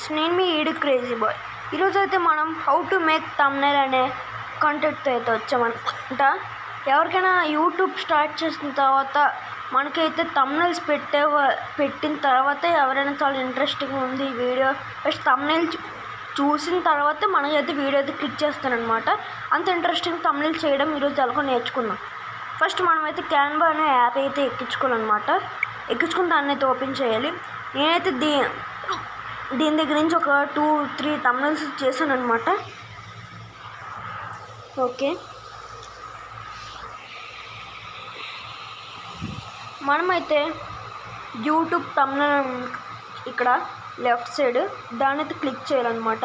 Friends, నేను మీ ఈడు crazy boy. ఈరోజు అయితే మనం హౌ టు మేక్ థంబ్నెయిల్ అనే కంటెంట్తో అయితే వచ్చామనుకుంట. ఎవరికైనా యూట్యూబ్ స్టార్ట్ చేసిన తర్వాత మనకైతే థంబ్నెయిల్స్ పెట్టిన తర్వాత ఎవరైనా చాలా ఇంట్రెస్టింగ్ ఉంది ఈ వీడియో, ఫస్ట్ థంబ్నెయిల్ చూసిన తర్వాత మనకైతే వీడియో అయితే క్లిక్ చేస్తానమాట. అంత ఇంట్రెస్టింగ్ థంబ్నెయిల్ చేయడం ఈరోజు ఎలాగో నేర్చుకుందాం. ఫస్ట్ మనమైతే క్యాన్వా అనే యాప్ అయితే ఎక్కించుకోవాలన్నమాట. ఎక్కించుకుని దాన్ని అయితే ఓపెన్ చేయాలి. నేనైతే దీని దగ్గర నుంచి ఒక 2-3 థంబ్నెయిల్స్ చేశాను అనమాట. ఓకే, మనమైతే యూట్యూబ్ థంబ్నెయిల్ ఇక్కడ లెఫ్ట్ సైడ్ దాన్ని అయితే క్లిక్ చేయాలన్నమాట.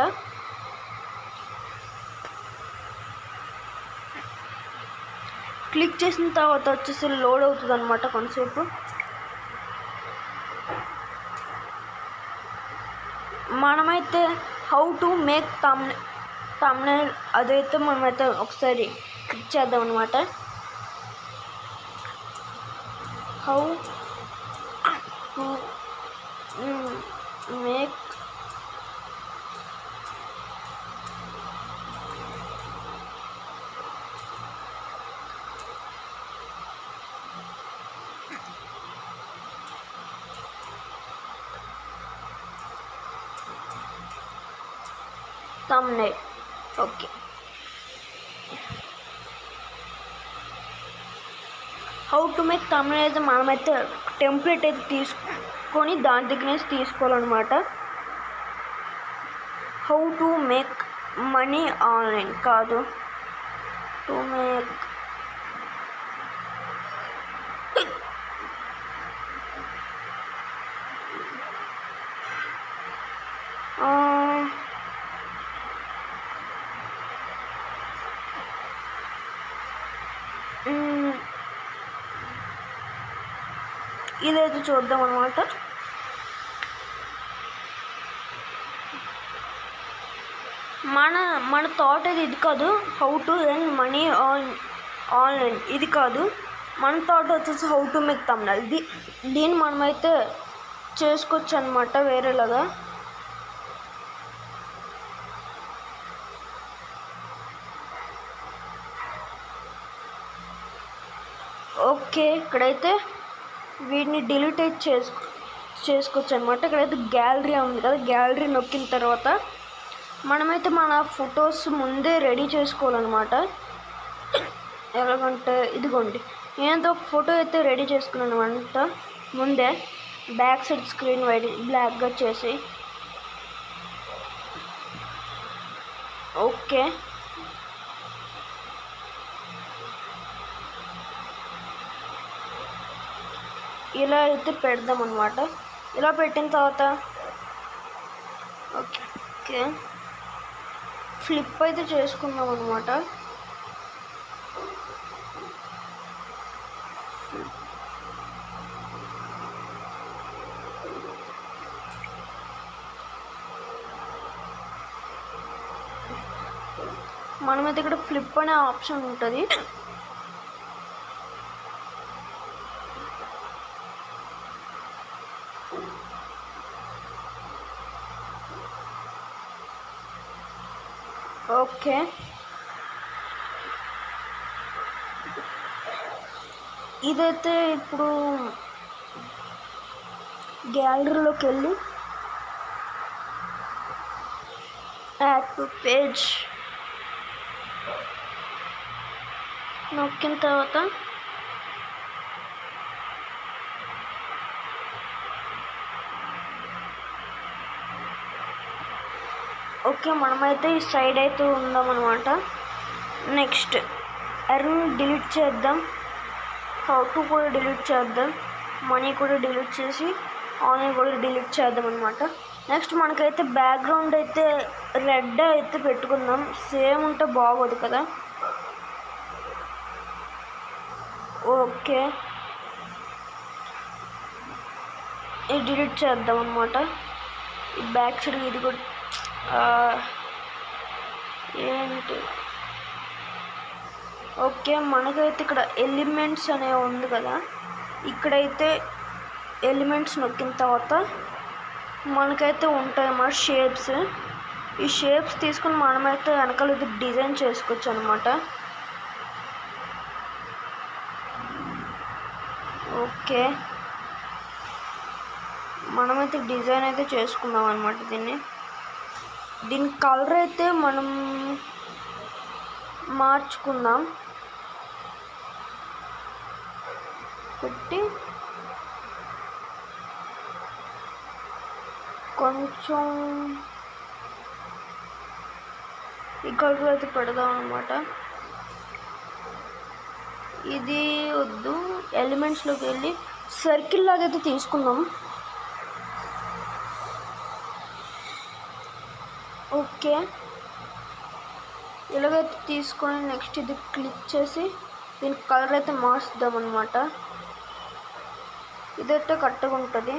క్లిక్ చేసిన తర్వాత వచ్చేసి లోడ్ అవుతుంది అనమాట కొంతసేపు. మనమైతే హౌ టు మేక్ థంబ్నెయిల్ అదైతే మనమైతే ఒకసారి క్లిక్ చేద్దాం అనమాట. How to make thumbnail. Okay, how to make thumbnail అయితే మనమైతే టెంప్లెట్ అయితే తీసుకొని దాని దగ్గర నుంచి తీసుకోవాలన్నమాట. How to make money online కాదు, టు మేక్ ఇదైతే చూద్దాం అనమాట. మన థాట్ అయితే ఇది కాదు, how to earn money online ఇది కాదు. మన థాట్ వచ్చేసి హౌ టు మేక్ థంబ్నెయిల్. దీన్ని మనమైతే చేసుకోవచ్చు అనమాట వేరేలాగా. ఓకే, ఇక్కడైతే వీటిని డిలీట్ చేసుకోవచ్చు అనమాట. ఇక్కడైతే గ్యాలరీ ఉంది కదా, గ్యాలరీ నొక్కిన తర్వాత మనమైతే మన ఫొటోస్ ముందే రెడీ చేసుకోవాలన్నమాట. ఎలాగంటే ఇదిగోండి, నేనైతే ఒక ఫోటో అయితే రెడీ చేసుకున్నాను అనమాట ముందే. బ్యాక్ సైడ్ స్క్రీన్ బ్లాక్గా చేసి. ఓకే, ఇలా అయితే పెడదాం అనమాట. ఇలా పెట్టిన తర్వాత ఓకే ఫ్లిప్ అయితే చేసుకుందాం అనమాట. మనమైతే ఇక్కడ ఫ్లిప్ అనే ఆప్షన్ ఉంటుంది. ఓకే, ఇదైతే ఇప్పుడు గ్యాలరీలోకి వెళ్ళి యాడ్ టు పేజ్ నొక్కిన తర్వాత ఓకే, మనమైతే ఈ సైడ్ అయితే ఉందామన్నమాట. నెక్స్ట్ ఎర్న్ డిలీట్ చేద్దాం, హౌ టు కూడా డిలీట్ చేద్దాం, మనీ కూడా డిలీట్ చేసి ఆన్లైన్ కూడా డిలీట్ చేద్దాం అనమాట. నెక్స్ట్ మనకైతే బ్యాక్గ్రౌండ్ అయితే రెడ్ అయితే పెట్టుకుందాం, సేమ్ ఉంటే బాగోదు కదా. ఓకే, ఇది డిలీట్ చేద్దాం అనమాట. ఈ బ్యాక్ సైడ్ ఇది కూడా ఏంటి. ఓకే, మనకైతే ఇక్కడ ఎలిమెంట్స్ అనే ఉంది కదా, ఇక్కడైతే ఎలిమెంట్స్ నొక్కిన తర్వాత మనకైతే ఉంటాయి అన్నమాట షేప్స్. ఈ షేప్స్ తీసుకుని మనమైతే వెనకాల ఇది డిజైన్ చేసుకోవచ్చు అనమాట. ఓకే, మనమైతే డిజైన్ అయితే చేసుకుందాం అనమాట. దీని కలర్ అయితే మనం మార్చుకుందాం. పెట్టి కొంచెం ఈ కలర్ అయితే పెడదాం అనమాట. ఇది వద్దు, ఎలిమెంట్స్లోకి వెళ్ళి సర్కిల్ లాగా అయితే తీసుకుందాం. ఓకే, ఇలాగైతే తీసుకొని నెక్స్ట్ ఇది క్లిక్ చేసి దీని కలర్ అయితే మార్చుద్దాం అనమాట. ఇదైతే కరెక్ట్గా ఉంటుంది.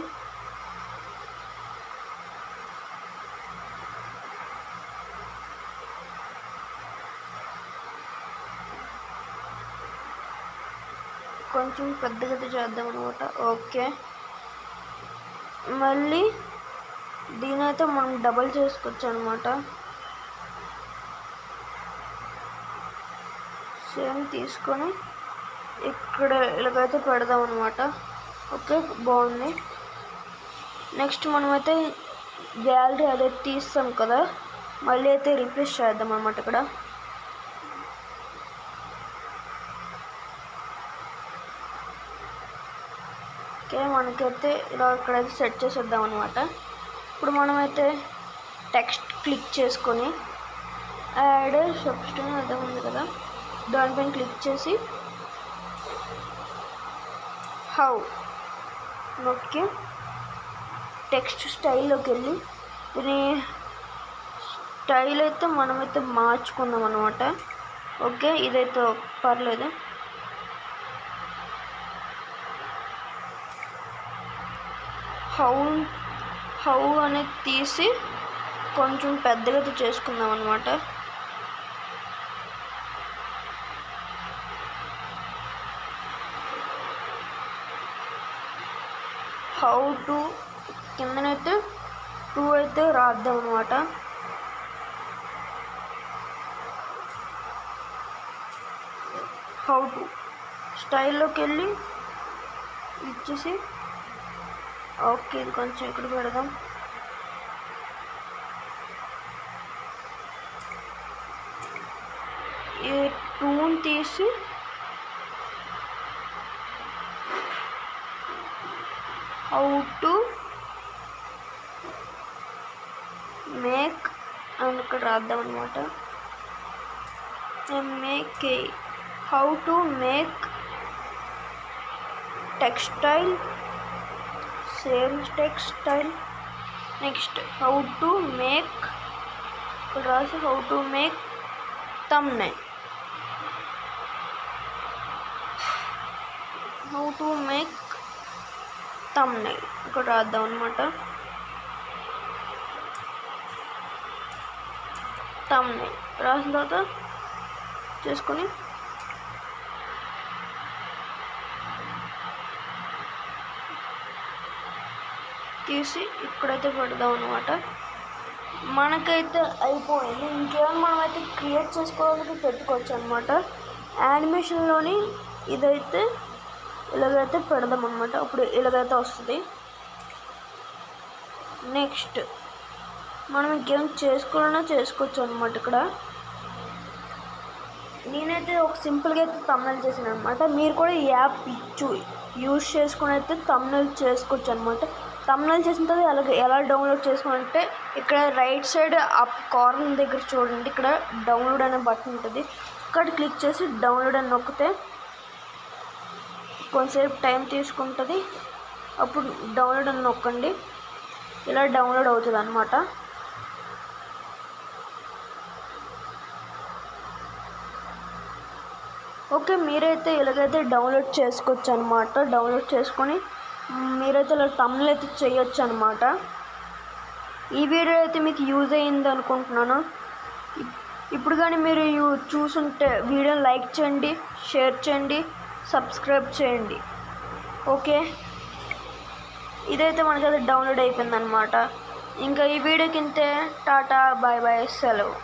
కొంచెం పెద్దగా చేద్దాం అనమాట. ఓకే, మళ్ళీ దీనైతే మనం డబల్ చేసుకోవచ్చు అనమాట. సేమ్ తీసుకొని ఇక్కడ ఇలాగైతే పెడదాం అనమాట. ఓకే, బాగుంది. నెక్స్ట్ మనమైతే గ్యాలరీ అదే తీస్తాం కదా, మళ్ళీ అయితే రీప్లేస్ చేద్దాం అనమాట. ఇక్కడ ఓకే, మనకైతే ఇలా ఇక్కడైతే సెట్ చేసేద్దాం అనమాట. ఇప్పుడు మనమైతే టెక్స్ట్ క్లిక్ చేసుకొని యాడ్ సబ్స్టిట్యూట్ అదే ఉంది కదా, దానిపైన క్లిక్ చేసి హౌ ఓకే, టెక్స్ట్ స్టైల్లోకి వెళ్ళి దీని స్టైల్ అయితే మనమైతే మార్చుకుందాం అనమాట. ఓకే, ఇదైతే పర్లేదు. హౌ అనేది తీసి కొంచెం పెద్దగా చేసుకుందాం అనమాట. హౌ టు కిందనైతే 2 అయితే రాద్దాం అనమాట. హౌ టు స్టైల్లోకి వెళ్ళి ఇచ్చేసి ఓకే, ఇది కొంచెం ఇక్కడ పెడదాం. ఈ 2 తీసి హౌ టు మేక్ అని ఇక్కడ రాద్దాం అనమాట. How to make textile same textile. Next how to make ఇక్కడ రాసి how to make thumbnail. How to make thumbnail ఇక్కడ రాద్దాం అనమాట. thumbnail రాసిన తర్వాత చేసుకొని తీసి ఇక్కడైతే పెడదాం అనమాట. మనకైతే అయిపోయింది. ఇంకేమైనా మనమైతే క్రియేట్ చేసుకోవడానికి పెట్టుకోవచ్చు అనమాట. యానిమేషన్లోని ఇదైతే ఇలాగైతే పెడదాం అనమాట. అప్పుడు ఇలాగైతే వస్తుంది. నెక్స్ట్ మనం ఇంకేం చేసుకోవాలన్నా చేసుకోవచ్చు అనమాట. ఇక్కడ నేనైతే ఒక సింపుల్గా అయితే థంబ్నెయిల్ చేశాను అనమాట. మీరు కూడా ఈ యాప్ యూజ్ చేసుకుని అయితే థంబ్నెయిల్ చేసుకోవచ్చు అనమాట. థంబ్నెయిల్ చేసిన తర్వాత ఎలా డౌన్లోడ్ చేసుకోవాలంటే ఇక్కడ రైట్ సైడ్ అప్ కార్నర్ దగ్గర చూడండి, ఇక్కడ డౌన్లోడ్ అనే బటన్ ఉంటుంది. ఇక్కడ క్లిక్ చేసి డౌన్లోడ్ అని నొక్కితే కొంతసేపు టైం తీసుకుంటుంది. అప్పుడు డౌన్లోడ్ అని నొక్కండి, ఇలా డౌన్లోడ్ అవుతుంది అనమాట. ఓకే, మీరైతే ఇలాగైతే డౌన్లోడ్ చేసుకోవచ్చు అనమాట. డౌన్లోడ్ చేసుకొని మీరైతే ఇలా థంబ్నెయిల్ అయితే చేయొచ్చు అనమాట. ఈ వీడియో అయితే మీకు యూజ్ అయ్యింది అనుకుంటున్నాను. ఇప్పుడు కానీ మీరు చూసుంటే వీడియోని లైక్ చేయండి, షేర్ చేయండి, సబ్స్క్రైబ్ చేయండి. ఓకే, ఇదైతే మనకైతే డౌన్లోడ్ అయిపోయిందనమాట. ఇంకా ఈ వీడియోకి ఇంతే. టాటా, బాయ్ బాయ్, సెలవు.